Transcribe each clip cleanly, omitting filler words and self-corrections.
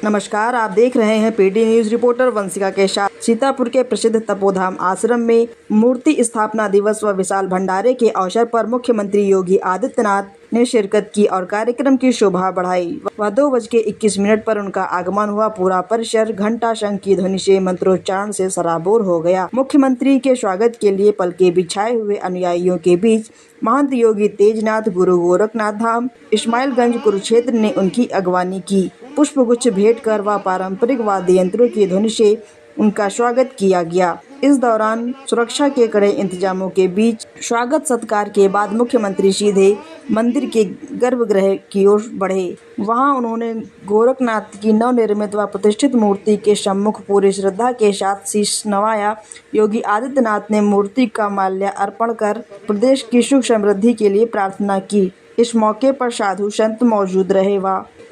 नमस्कार, आप देख रहे हैं पीटी न्यूज। रिपोर्टर वंशिका के साथ। सीतापुर के प्रसिद्ध तपोधाम आश्रम में मूर्ति स्थापना दिवस व विशाल भंडारे के अवसर पर मुख्यमंत्री योगी आदित्यनाथ ने शिरकत की और कार्यक्रम की शोभा बढ़ाई। 2:21 पर उनका आगमन हुआ। पूरा परिसर घंटा शंख की ध्वनि से, मंत्रोच्चारण से सराबोर हो गया। मुख्यमंत्री के स्वागत के लिए पलके बिछाए हुए अनुयायियों के बीच महंत योगी तेजनाथ गुरु गोरखनाथ धाम इस्माइलगंज कुरुक्षेत्र ने उनकी अगवानी की। पुष्पगुच्छ भेंट कर व पारंपरिक वाद्य यंत्रों की ध्वनि से उनका स्वागत किया गया। इस दौरान सुरक्षा के कड़े इंतजामों के बीच स्वागत सत्कार के बाद मुख्यमंत्री सीधे मंदिर के गर्भगृह की ओर बढ़े। वहां उन्होंने गोरखनाथ की नवनिर्मित व प्रतिष्ठित मूर्ति के सम्मुख पूरी श्रद्धा के साथ शीश नवाया। योगी आदित्यनाथ ने मूर्ति का माल्य अर्पण कर प्रदेश की सुख समृद्धि के लिए प्रार्थना की। इस मौके पर साधु संत मौजूद रहे।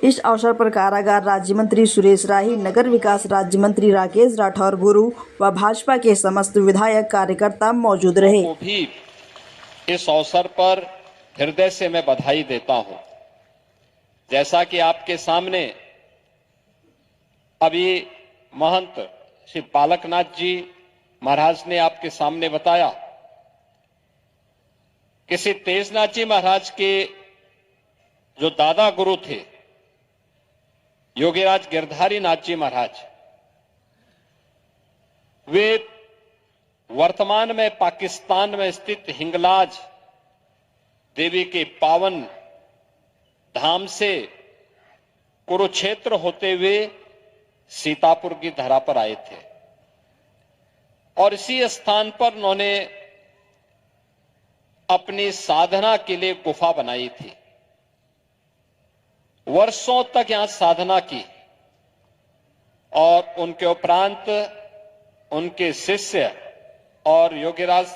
इस अवसर पर कारागार राज्य मंत्री सुरेश राही, नगर विकास राज्य मंत्री राकेश राठौर, गुरु व भाजपा के समस्त विधायक कार्यकर्ता मौजूद रहे। भी इस अवसर पर हृदय से मैं बधाई देता हूं। जैसा कि आपके सामने अभी महंत श्री बालकनाथ जी महाराज ने आपके सामने बताया कि श्री तेजनाथ जी महाराज के जो दादा गुरु थे योगीराज गिरधारी नाथ जी महाराज, वे वर्तमान में पाकिस्तान में स्थित हिंगलाज देवी के पावन धाम से कुरुक्षेत्र होते हुए सीतापुर की धरा पर आए थे और इसी स्थान पर उन्होंने अपनी साधना के लिए गुफा बनाई थी। वर्षों तक यहां साधना की और उनके उपरांत उनके शिष्य और योगीराज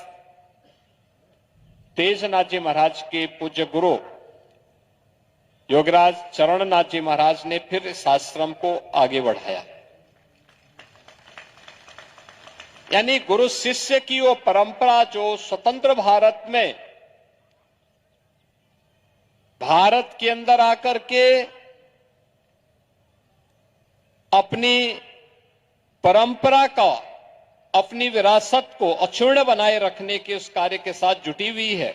तेजनाथ जी महाराज के पूज्य गुरु योगीराज चरणनाथ जी महाराज ने फिर इस आश्रम को आगे बढ़ाया। यानी गुरु शिष्य की वो परंपरा जो स्वतंत्र भारत में भारत के अंदर आकर के अपनी परंपरा का, अपनी विरासत को अक्षुण्ण बनाए रखने के उस कार्य के साथ जुटी हुई है,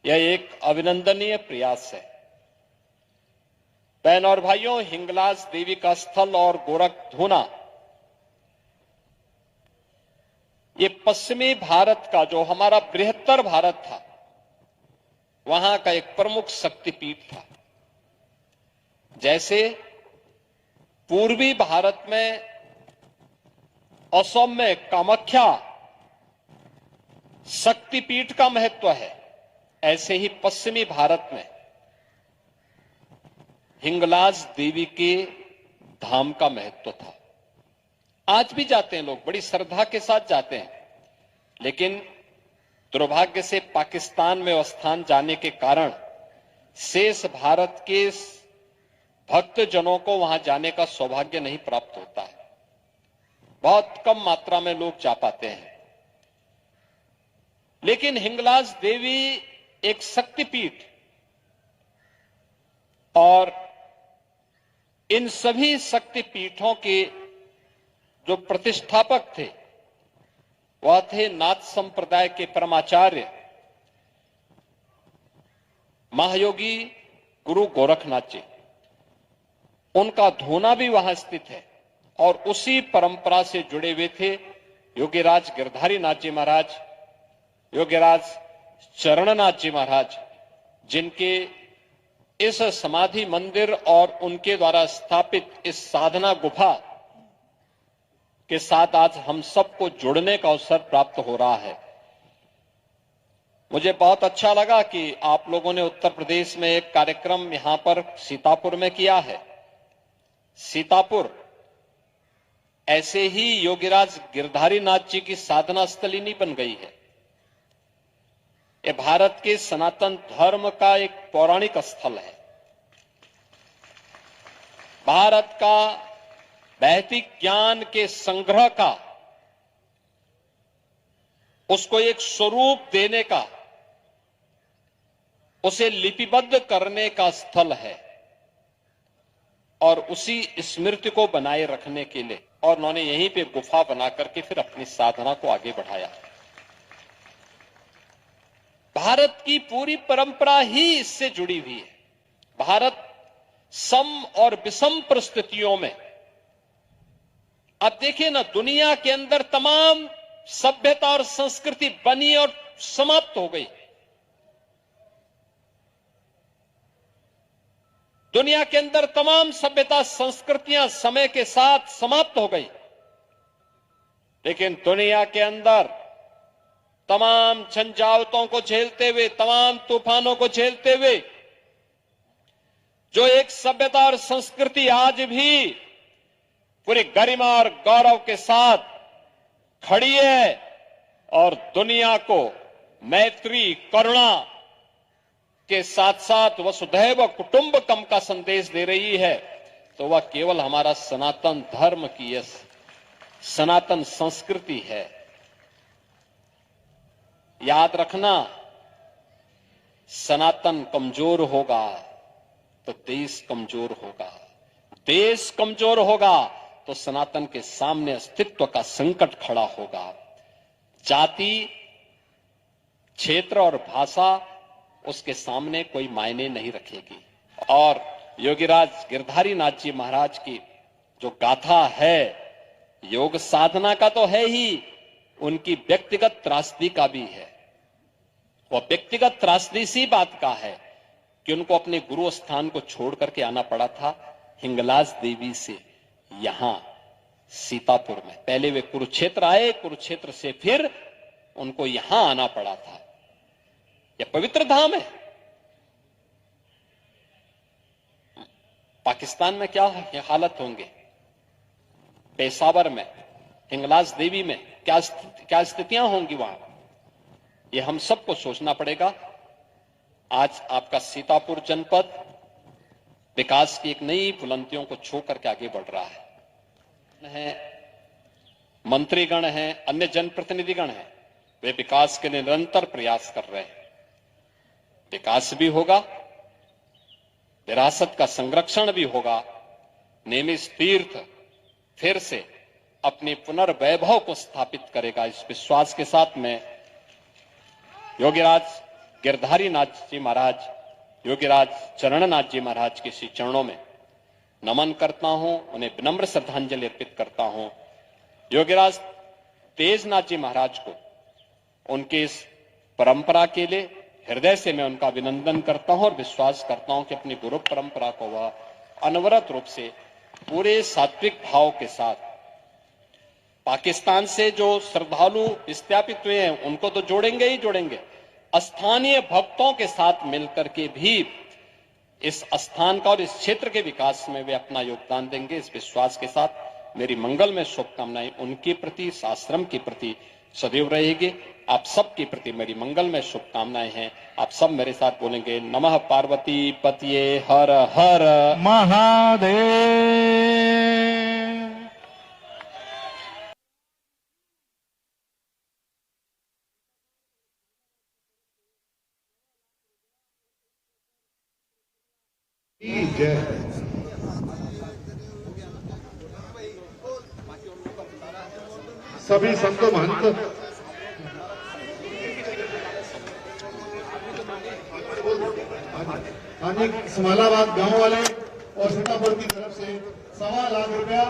यह एक अभिनंदनीय प्रयास है। बहन और भाइयों, हिंगलाज देवी का स्थल और गोरखधुना ये पश्चिमी भारत का, जो हमारा बृहत्तर भारत था, वहां का एक प्रमुख शक्तिपीठ था। जैसे पूर्वी भारत में असम में कामाख्या शक्तिपीठ का महत्व है, ऐसे ही पश्चिमी भारत में हिंगलाज देवी के धाम का महत्व था। आज भी जाते हैं लोग, बड़ी श्रद्धा के साथ जाते हैं, लेकिन दुर्भाग्य से पाकिस्तान में स्थान जाने के कारण शेष भारत के भक्त जनों को वहां जाने का सौभाग्य नहीं प्राप्त होता है। बहुत कम मात्रा में लोग जा पाते हैं। लेकिन हिंगलाज देवी एक शक्तिपीठ, और इन सभी शक्तिपीठों के जो प्रतिष्ठापक थे वह थे नाथ संप्रदाय के परमाचार्य महायोगी गुरु गोरखनाथ जी। उनका धूना भी वहां स्थित है और उसी परंपरा से जुड़े हुए थे योगीराज गिरधारी नाथ जी महाराज, योगीराज चरणनाथ जी महाराज, जिनके इस समाधि मंदिर और उनके द्वारा स्थापित इस साधना गुफा के साथ आज हम सबको जुड़ने का अवसर प्राप्त हो रहा है। मुझे बहुत अच्छा लगा कि आप लोगों ने उत्तर प्रदेश में एक कार्यक्रम यहां पर सीतापुर में किया है। सीतापुर ऐसे ही योगीराज गिरधारी नाथ जी की साधना स्थली नहीं बन गई है। ये भारत के सनातन धर्म का एक पौराणिक स्थल है। भारत का वैदिक ज्ञान के संग्रह का, उसको एक स्वरूप देने का, उसे लिपिबद्ध करने का स्थल है। और उसी स्मृति को बनाए रखने के लिए, और उन्होंने यहीं पे गुफा बना करके फिर अपनी साधना को आगे बढ़ाया। भारत की पूरी परंपरा ही इससे जुड़ी हुई है। भारत सम और विषम परिस्थितियों में, आप देखिए ना, दुनिया के अंदर तमाम सभ्यता और संस्कृति बनी और समाप्त हो गई। दुनिया के अंदर तमाम सभ्यता संस्कृतियां समय के साथ समाप्त हो गई, लेकिन दुनिया के अंदर तमाम झंझावातों को झेलते हुए, तमाम तूफानों को झेलते हुए जो एक सभ्यता और संस्कृति आज भी पूरी गरिमा और गौरव के साथ खड़ी है और दुनिया को मैत्री, करुणा के साथ साथ वसुधैव कुटुंबकम का संदेश दे रही है, तो वह केवल हमारा सनातन धर्म की यह सनातन संस्कृति है। याद रखना, सनातन कमजोर होगा तो देश कमजोर होगा, देश कमजोर होगा तो सनातन के सामने अस्तित्व का संकट खड़ा होगा। जाति, क्षेत्र और भाषा उसके सामने कोई मायने नहीं रखेगी। और योगीराज गिरधारी नाथ जी महाराज की जो गाथा है, योग साधना का तो है ही, उनकी व्यक्तिगत त्रासदी का भी है। वह व्यक्तिगत त्रासदी इसी बात का है कि उनको अपने गुरु स्थान को छोड़ करके आना पड़ा था हिंगलाज देवी से यहां सीतापुर में। पहले वे कुरुक्षेत्र आए, कुरुक्षेत्र से फिर उनको यहां आना पड़ा था। यह पवित्र धाम है। पाकिस्तान में क्या हालत होंगे, पेशावर में, हिंगलाज देवी में क्या स्थितियां होंगी वहां, यह हम सबको सोचना पड़ेगा। आज आपका सीतापुर जनपद विकास की एक नई बुलंदियों को छू करके आगे बढ़ रहा है। मंत्रीगण हैं, अन्य जनप्रतिनिधिगण हैं, वे विकास के लिए निरंतर प्रयास कर रहे हैं। विकास भी होगा, विरासत का संरक्षण भी होगा, नेमिष तीर्थ फिर से अपने पुनर्वैभव को स्थापित करेगा। इस विश्वास के साथ मैं योगीराज गिरधारी नाथ जी महाराज, योगीराज चरणनाथ जी महाराज के श्री चरणों में नमन करता हूं, उन्हें विनम्र श्रद्धांजलि अर्पित करता हूं। योगीराज तेजनाथ जी महाराज को उनके इस परंपरा के लिए हृदय से मैं उनका अभिनंदन करता हूं और विश्वास करता हूं कि अपनी गुरु परंपरा को वह अनवरत रूप से पूरे सात्विक भाव के साथ, पाकिस्तान से जो श्रद्धालु विस्थापित हुए हैं उनको तो जोड़ेंगे ही जोड़ेंगे, स्थानीय भक्तों के साथ मिलकर के भी इस स्थान का और इस क्षेत्र के विकास में वे अपना योगदान देंगे। इस विश्वास के साथ मेरी मंगल में शुभकामनाएं उनके प्रति, इस आश्रम के प्रति सदैव रहेगी। आप सबके प्रति मेरी मंगल में शुभकामनाएं हैं। आप सब मेरे साथ बोलेंगे, नमः पार्वती पतिये हर हर महादेव। जय। सभी संत महंत अनेक इस्माइलाबाद गांव वाले और सीतापुर की तरफ से 1.25 लाख रुपया